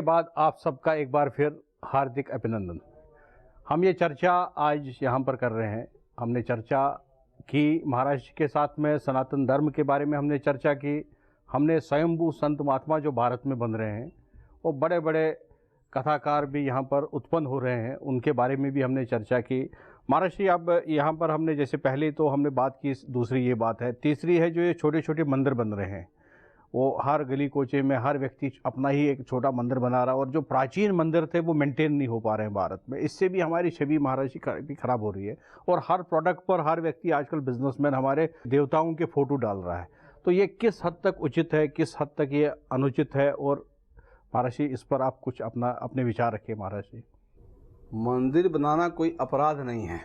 बाद आप सबका एक बार फिर हार्दिक अभिनंदन। हम ये चर्चा आज यहाँ पर कर रहे हैं। हमने चर्चा की महाराज के साथ में सनातन धर्म के बारे में हमने चर्चा की। हमने स्वयंभू संत महात्मा जो भारत में बन रहे हैं, वो बड़े बड़े कथाकार भी यहाँ पर उत्पन्न हो रहे हैं, उनके बारे में भी हमने चर्चा की। महाराज जी, अब यहाँ पर हमने जैसे पहले तो हमने बात की, दूसरी ये बात है, तीसरी है जो ये छोटे छोटे मंदिर बन रहे हैं, वो हर गली कोचे में हर व्यक्ति अपना ही एक छोटा मंदिर बना रहा है, और जो प्राचीन मंदिर थे वो मेंटेन नहीं हो पा रहे हैं भारत में। इससे भी हमारी छवि महाराज जी भी खराब हो रही है, और हर प्रोडक्ट पर हर व्यक्ति आजकल बिजनेसमैन हमारे देवताओं के फोटो डाल रहा है। तो ये किस हद तक उचित है, किस हद तक ये अनुचित है, और महाराज जी इस पर आप कुछ अपने विचार रखिए। महाराज जी, मंदिर बनाना कोई अपराध नहीं है,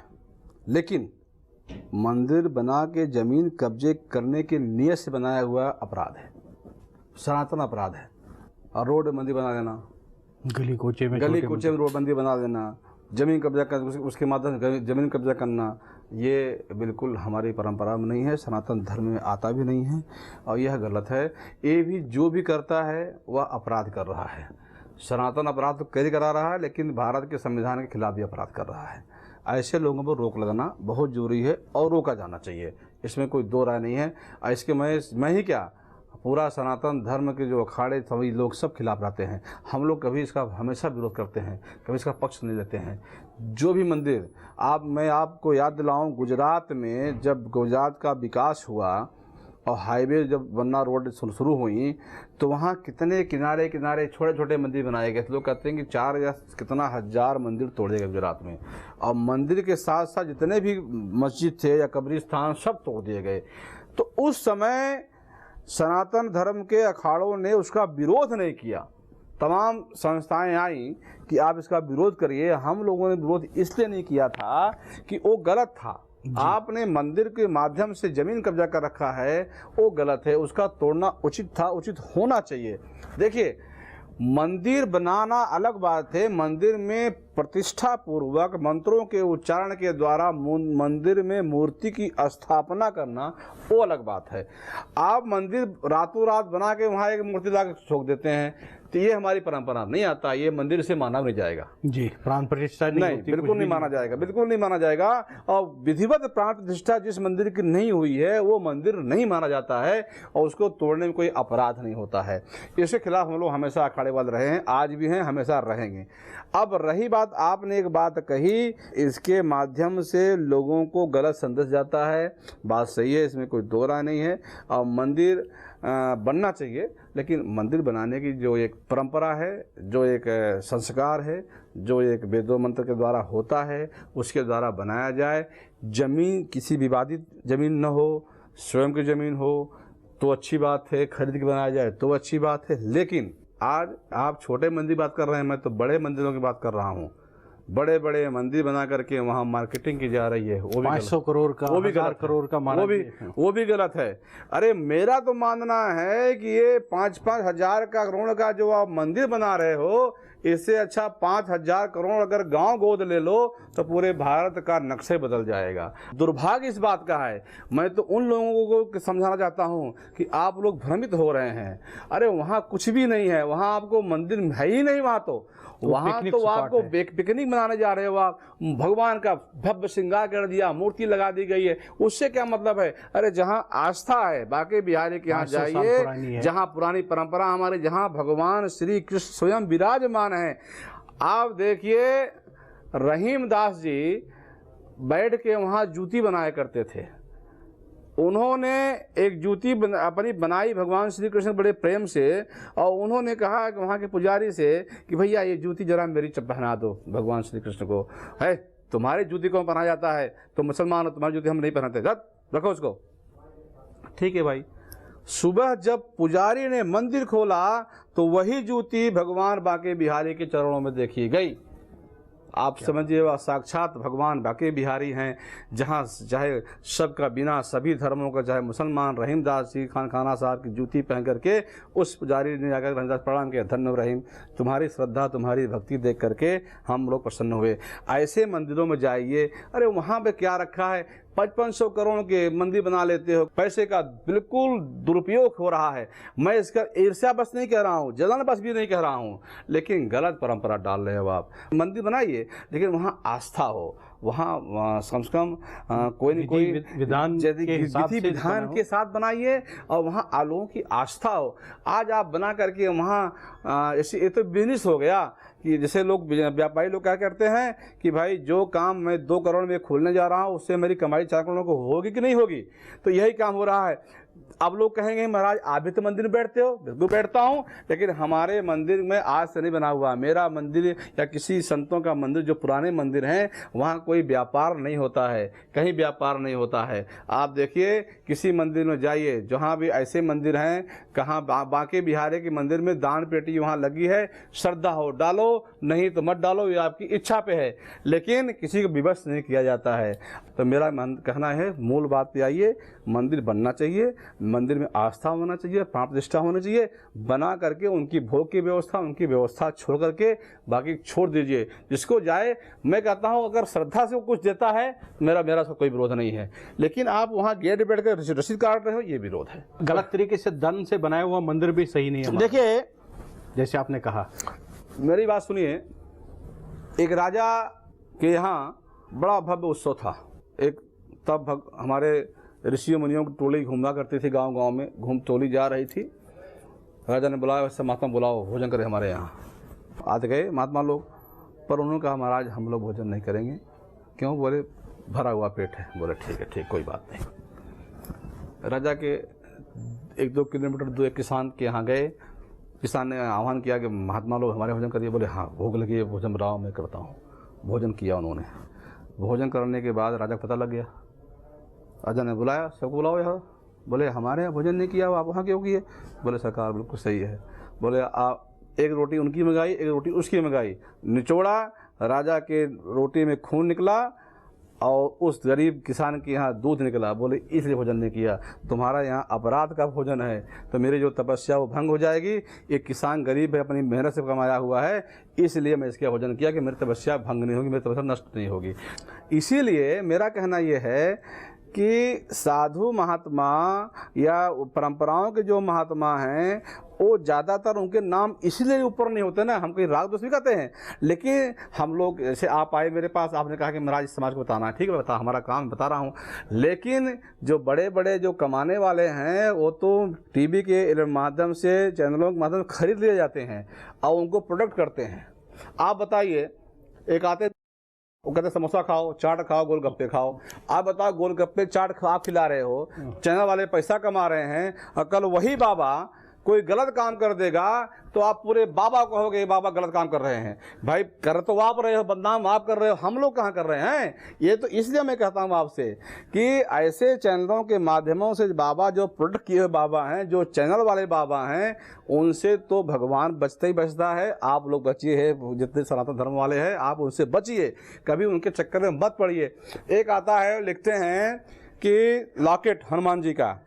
लेकिन मंदिर बना के जमीन कब्जे करने के नियत से बनाया हुआ अपराध है, सनातन अपराध है। और रोड मंदिर बना देना, गली कोचे में रोड मंदिर बना देना, जमीन कब्जा कर उसके माध्यम से जमीन कब्जा करना, ये बिल्कुल हमारी परंपरा में नहीं है, सनातन धर्म में आता भी नहीं है, और यह गलत है। ये भी जो भी करता है वह अपराध कर रहा है। सनातन अपराध तो कई करा रहा है, लेकिन भारत के संविधान के खिलाफ भी अपराध कर रहा है। ऐसे लोगों पर रोक लगाना बहुत ज़रूरी है और रोका जाना चाहिए, इसमें कोई दो राय नहीं है। इसके मैं ही क्या, पूरा सनातन धर्म के जो अखाड़े सभी लोग सब खिलाफ रहते हैं। हम लोग कभी इसका हमेशा विरोध करते हैं, कभी इसका पक्ष नहीं लेते हैं। जो भी मंदिर मैं आपको याद दिलाऊं, गुजरात में जब गुजरात का विकास हुआ और हाईवे जब बनना, रोड शुरू हुई, तो वहाँ कितने किनारे किनारे छोटे छोटे मंदिर बनाए गए थे। लोग कहते हैं कि 4 या कितना हजार मंदिर तोड़े गए गुजरात में, और मंदिर के साथ साथ जितने भी मस्जिद थे या कब्रिस्तान सब तोड़ दिए गए। तो उस समय सनातन धर्म के अखाड़ों ने उसका विरोध नहीं किया। तमाम संस्थाएं आई कि आप इसका विरोध करिए। हम लोगों ने विरोध इसलिए नहीं किया था कि वो गलत था। आपने मंदिर के माध्यम से जमीन कब्जा कर रखा है, वो गलत है, उसका तोड़ना उचित था, उचित होना चाहिए। देखिए, मंदिर बनाना अलग बात है, मंदिर में प्रतिष्ठा पूर्वक मंत्रों के उच्चारण के द्वारा मंदिर में मूर्ति की स्थापना करना वो अलग बात है। आप मंदिर रातों रात बना के वहाँ एक मूर्ति ला के छोड़ देते हैं, तो ये हमारी परंपरा नहीं आता, ये मंदिर से माना नहीं जाएगा जी। प्राण प्रतिष्ठा नहीं, बिल्कुल नहीं माना जाएगा, बिल्कुल नहीं माना जाएगा। और विधिवत प्राण प्रतिष्ठा जिस मंदिर की नहीं हुई है वो मंदिर नहीं माना जाता है, और उसको तोड़ने में कोई अपराध नहीं होता है। इसके खिलाफ हम लोग हमेशा अखाड़े वाले रहे हैं, आज भी हैं, हमेशा रहेंगे। अब रही बात, आपने एक बात कही, इसके माध्यम से लोगों को गलत संदेश जाता है, बात सही है, इसमें कोई दो राय नहीं है। और मंदिर बनना चाहिए, लेकिन मंदिर बनाने की जो एक परंपरा है, जो एक संस्कार है, जो एक वेदों मंत्र के द्वारा होता है, उसके द्वारा बनाया जाए। जमीन किसी विवादित जमीन न हो, स्वयं की जमीन हो तो अच्छी बात है, खरीद के बनाया जाए तो अच्छी बात है। लेकिन आज आप छोटे मंदिर बात कर रहे हैं, मैं तो बड़े मंदिरों की बात कर रहा हूँ। बड़े बड़े मंदिर बना करके वहाँ मार्केटिंग की जा रही है, वो भी 500 करोड़ का, वो भी 1000 करोड़ का, वो भी गलत है। अरे मेरा तो मानना है कि ये 5-5 हजार का करोड़ का जो आप मंदिर बना रहे हो, इससे अच्छा 5,000 करोड़ अगर गांव गोद ले लो तो पूरे भारत का नक्शे बदल जाएगा। दुर्भाग्य इस बात का है। मैं तो उन लोगों को समझाना चाहता हूं कि आप लोग भ्रमित हो रहे हैं। अरे वहां कुछ भी नहीं है, वहां आपको मंदिर है ही नहीं, वहां तो वहां तो आपको पिकनिक मनाने जा रहे हो आप। भगवान का भव्य श्रृंगार कर दिया, मूर्ति लगा दी गई है, उससे क्या मतलब है? अरे जहां आस्था है, बांके बिहारी के यहाँ जाइए, जहां पुरानी परंपरा हमारी, जहां भगवान श्री कृष्ण स्वयं विराजमान है। आप देखिए, रहीमदास जी बैठ के वहां जूती बनाया करते थे। उन्होंने एक जूती अपनी बनाई भगवान श्री कृष्ण बड़े प्रेम से, और उन्होंने कहा कि वहाँ के पुजारी से कि भैया ये जूती जरा मेरी पहना दो भगवान श्री कृष्ण को। है तुम्हारी जूती को पहना जाता है तो मुसलमान हो, तुम्हारी जूती हम नहीं पहनाते, रखो उसको। ठीक है भाई। सुबह जब पुजारी ने मंदिर खोला तो वही जूती भगवान बांके बिहारी के चरणों में देखी गई। आप समझिए, वह साक्षात भगवान बांके बिहारी हैं, जहाँ चाहे सबका बिना सभी धर्मों का, चाहे मुसलमान रहीमदास जी खाना साहब की जूती पहन करके उस पुजारी ने जाकर रहीमदास प्रणाम किया, धन्य रहीम, तुम्हारी श्रद्धा तुम्हारी भक्ति देख करके हम लोग प्रसन्न हुए। ऐसे मंदिरों में जाइए, अरे वहाँ पे क्या रखा है? 5500 करोड़ के मंदिर बना लेते हो। पैसे का बिल्कुल दुरुपयोग हो रहा है। मैं इसका ईर्ष्या बस नहीं कह रहा हूँ, जलन बस भी नहीं कह रहा हूँ, लेकिन गलत परंपरा डाल रहे हो आप। मंदिर बनाइए लेकिन वहाँ आस्था हो, वहाँ कम से कम कोई न कोई विधान के साथ बनाइए और वहाँ लोगों की आस्था हो। आज आप बना करके वहाँ ऐसे ये तो बिजनेस हो गया कि जैसे लोग व्यापारी लोग क्या करते हैं कि भाई जो काम मैं 2 करोड़ में खोलने जा रहा हूँ उससे मेरी कमाई 4 करोड़ को होगी कि नहीं होगी, तो यही काम हो रहा है। अब लोग कहेंगे महाराज आप भी तो मंदिर में बैठते हो, बिल्कुल बैठता हूँ, लेकिन हमारे मंदिर में आज से नहीं बना हुआ। मेरा मंदिर या किसी संतों का मंदिर जो पुराने मंदिर हैं वहाँ कोई व्यापार नहीं होता है, कहीं व्यापार नहीं होता है। आप देखिए किसी मंदिर में जाइए, जहाँ भी ऐसे मंदिर हैं, कहाँ बांके बिहारी के मंदिर में दान पेटी वहाँ लगी है, श्रद्धा हो डालो, नहीं तो मत डालो, ये आपकी इच्छा पे है, लेकिन किसी को विवश नहीं किया जाता है। तो मेरा कहना है मूल बात पे आइए, मंदिर बनना चाहिए, मंदिर में आस्था होना चाहिए, प्राण प्रतिष्ठा होनी चाहिए, बना करके उनकी भोग की व्यवस्था, उनकी व्यवस्था छोड़ करके बाकी छोड़ दीजिए। जिसको जाए, मैं कहता हूँ अगर श्रद्धा से वो कुछ देता है मेरा उसका कोई विरोध नहीं है, लेकिन आप वहाँ गेट बैठ कर रसीद काट रहे हो, ये विरोध है। गलत तरीके से धन से बनाया हुआ मंदिर भी सही नहीं है। देखिए जैसे आपने कहा, मेरी बात सुनिए, एक राजा के यहाँ बड़ा भव्य उत्सव था। एक तब हमारे ऋषियों मुनियों की टोली घूमा करती थी, गांव गांव में घूम टोली जा रही थी। राजा ने बुलाया, वैसे महात्मा बुलाओ भोजन करे हमारे यहाँ। आते गए महात्मा लोग, पर उन्होंने कहा महाराज हम लोग भोजन नहीं करेंगे। क्यों? बोले भरा हुआ पेट है। बोले ठीक है, ठीक, कोई बात नहीं। राजा के 1-2 किलोमीटर दूर एक किसान के यहाँ गए। किसान ने आह्वान किया कि महात्मा लोग हमारे भोजन करिए। बोले हाँ, भोग लगी, भोजन बनाओ, मैं करता हूँ। भोजन किया उन्होंने। भोजन करने के बाद राजा को पता लग गया। राजा ने बुलाया, सबको बुलाओ यहाँ। बोले हमारे यहाँ भोजन नहीं किया, आप वहाँ क्यों किए? बोले सरकार बिल्कुल सही है। बोले आप एक रोटी उनकी मंगाई, एक रोटी उसकी मंगाई, निचोड़ा, राजा के रोटी में खून निकला और उस गरीब किसान के यहाँ दूध निकला। बोले इसलिए भोजन नहीं किया, तुम्हारा यहाँ अपराध का भोजन है, तो मेरी जो तपस्या वो भंग हो जाएगी। एक किसान गरीब है, अपनी मेहनत से कमाया हुआ है, इसलिए मैं इसका भोजन किया कि मेरी तपस्या भंग नहीं होगी, मेरी तपस्या नष्ट नहीं होगी। इसीलिए मेरा कहना यह है कि साधु महात्मा या परंपराओं के जो महात्मा हैं वो ज़्यादातर उनके नाम इसलिए ऊपर नहीं होते ना, हम कोई राग दोष भी कहते हैं, लेकिन हम लोग जैसे आप आए मेरे पास, आपने कहा कि महाराज इस समाज को बताना है, ठीक है बता, हमारा काम बता रहा हूँ। लेकिन जो बड़े बड़े जो कमाने वाले हैं वो तो टीवी के माध्यम से, चैनलों के माध्यम से खरीद लिए जाते हैं और उनको प्रोडक्ट करते हैं। आप बताइए, एक आते वो कहते समोसा खाओ, चाट खाओ, गोलगप्पे खाओ। आप बताओ गोलगप्पे चाट आप खिला रहे हो, चैनल वाले पैसा कमा रहे हैं, और कल वही बाबा कोई गलत काम कर देगा तो आप पूरे बाबा कहोगे बाबा गलत काम कर रहे हैं। भाई कर तो आप रहे हो, बदनाम आप कर रहे हो, हम लोग कहाँ कर रहे हैं? ये तो इसलिए मैं कहता हूँ आपसे कि ऐसे चैनलों के माध्यमों से बाबा जो प्रोडक्ट किए हुए बाबा हैं, जो चैनल वाले बाबा हैं, उनसे तो भगवान बचता ही बचता है। आप लोग बचिए हैं, जितने सनातन धर्म वाले हैं आप उनसे बचिए, कभी उनके चक्कर में मत पड़िए। एक आता है, लिखते हैं कि लॉकेट हनुमान जी का,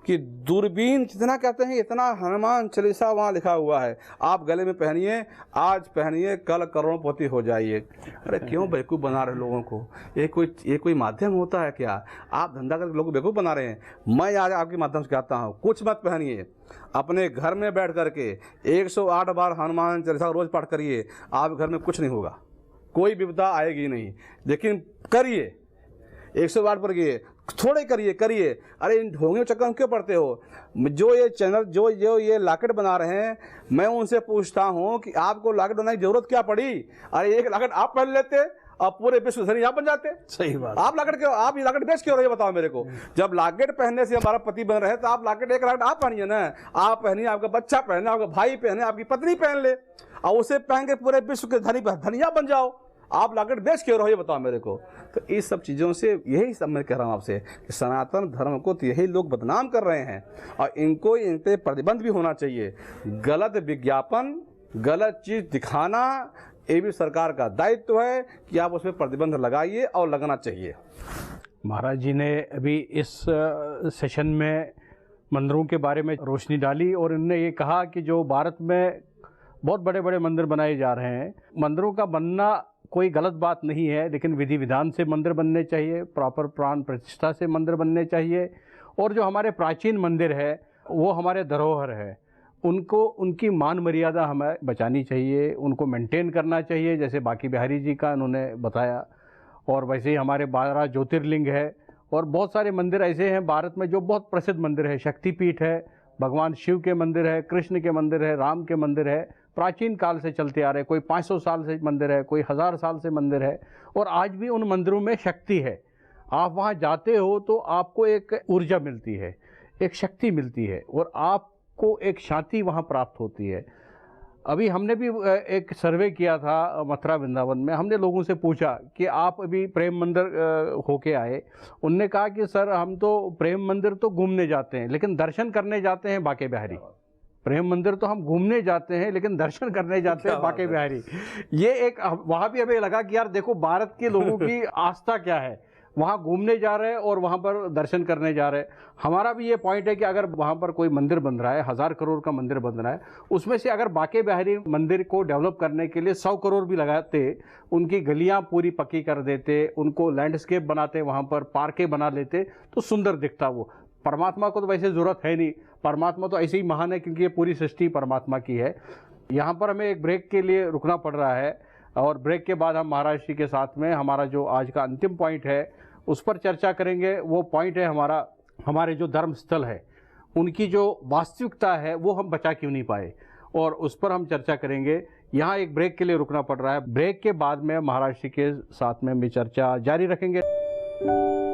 कि दूरबीन जितना कहते हैं इतना हनुमान चालीसा वहाँ लिखा हुआ है, आप गले में पहनिए, आज पहनिए, कल करोड़पति हो जाइए। अरे क्यों बेवकूफ़ बना रहे लोगों को? ये कोई माध्यम होता है क्या? आप धंधा करके लोगों को बेवकूफ़ बना रहे हैं। मैं आज आपके माध्यम से कहता हूँ, कुछ मत पहनिए, अपने घर में बैठ करके 108 बार हनुमान चालीसा रोज़ पाठ करिए, आप घर में कुछ नहीं होगा, कोई विपदा आएगी नहीं। लेकिन करिए, 108 पर गए, थोड़े करिए। अरे इन ढोंगे चक्कर में क्यों पड़ते हो? जो ये चैनल जो ये लॉकेट बना रहे हैं, मैं उनसे पूछता हूँ कि आपको लॉकेट बनाने की जरूरत क्या पड़ी? अरे एक लॉकेट आप पहन लेते और पूरे विश्व धनी आप बन जाते। सही बात। आप ये लॉकेट बेच क्यों रहे, बताओ मेरे को? जब लॉकेट पहनने से हमारा पति बन रहे तो आप लॉकेट, एक लॉकेट आप पहनिए ना, आप पहनिए, आपका बच्चा पहने, आपका भाई पहने, आपकी पत्नी पहन ले, और उसे पहन के पूरे विश्व के धनिया बन जाओ। आप लॉकेट बेच क्यों रहो, ये बताओ मेरे को। तो इस सब चीज़ों से यही सब मैं कह रहा हूँ आपसे कि सनातन धर्म को तो यही लोग बदनाम कर रहे हैं, और इनको इन पे प्रतिबंध भी होना चाहिए। गलत विज्ञापन, गलत चीज़ दिखाना, ये भी सरकार का दायित्व है कि आप उस पर प्रतिबंध लगाइए, और लगाना चाहिए। महाराज जी ने अभी इस सेशन में मंदिरों के बारे में रोशनी डाली, और उन्होंने ये कहा कि जो भारत में बहुत बड़े बड़े मंदिर बनाए जा रहे हैं, मंदिरों का बनना कोई गलत बात नहीं है, लेकिन विधि विधान से मंदिर बनने चाहिए, प्रॉपर प्राण प्रतिष्ठा से मंदिर बनने चाहिए। और जो हमारे प्राचीन मंदिर है वो हमारे धरोहर है, उनको उनकी मान मर्यादा हमें बचानी चाहिए, उनको मेंटेन करना चाहिए, जैसे बांके बिहारी जी का उन्होंने बताया। और वैसे ही हमारे 12 ज्योतिर्लिंग है और बहुत सारे मंदिर ऐसे हैं भारत में जो बहुत प्रसिद्ध मंदिर है। शक्तिपीठ है, भगवान शिव के मंदिर है, कृष्ण के मंदिर है, राम के मंदिर है, प्राचीन काल से चलते आ रहे। कोई 500 साल से मंदिर है, कोई 1000 साल से मंदिर है, और आज भी उन मंदिरों में शक्ति है। आप वहाँ जाते हो तो आपको एक ऊर्जा मिलती है, एक शक्ति मिलती है, और आपको एक शांति वहाँ प्राप्त होती है। अभी हमने भी एक सर्वे किया था मथुरा वृंदावन में। हमने लोगों से पूछा कि आप अभी प्रेम मंदिर होके आए। उनने कहा कि सर हम तो प्रेम मंदिर तो घूमने जाते हैं, लेकिन दर्शन करने जाते हैं बांके बिहारी। प्रेम मंदिर तो हम घूमने जाते हैं, लेकिन दर्शन करने जाते हैं बांके बिहारी। ये एक वहाँ भी हमें लगा कि यार देखो भारत के लोगों की आस्था क्या है, वहाँ घूमने जा रहे हैं और वहाँ पर दर्शन करने जा रहे हैं। हमारा भी ये पॉइंट है कि अगर वहाँ पर कोई मंदिर बन रहा है, 1000 करोड़ का मंदिर बन रहा है, उसमें से अगर बांके बिहारी मंदिर को डेवलप करने के लिए 100 करोड़ भी लगाते, उनकी गलियाँ पूरी पक्की कर देते, उनको लैंडस्केप बनाते, वहाँ पर पार्कें बना लेते, तो सुंदर दिखता वो। परमात्मा को तो वैसे ज़रूरत है नहीं, परमात्मा तो ऐसे ही महान है क्योंकि ये पूरी सृष्टि परमात्मा की है। यहाँ पर हमें एक ब्रेक के लिए रुकना पड़ रहा है, और ब्रेक के बाद हम महाराज जी के साथ में हमारा जो आज का अंतिम पॉइंट है उस पर चर्चा करेंगे। वो पॉइंट है हमारे जो धर्म स्थल है उनकी जो वास्तविकता है वो हम बचा क्यों नहीं पाए, और उस पर हम चर्चा करेंगे। यहाँ एक ब्रेक के लिए रुकना पड़ रहा है। ब्रेक के बाद में महाराज जी के साथ में भी चर्चा जारी रखेंगे।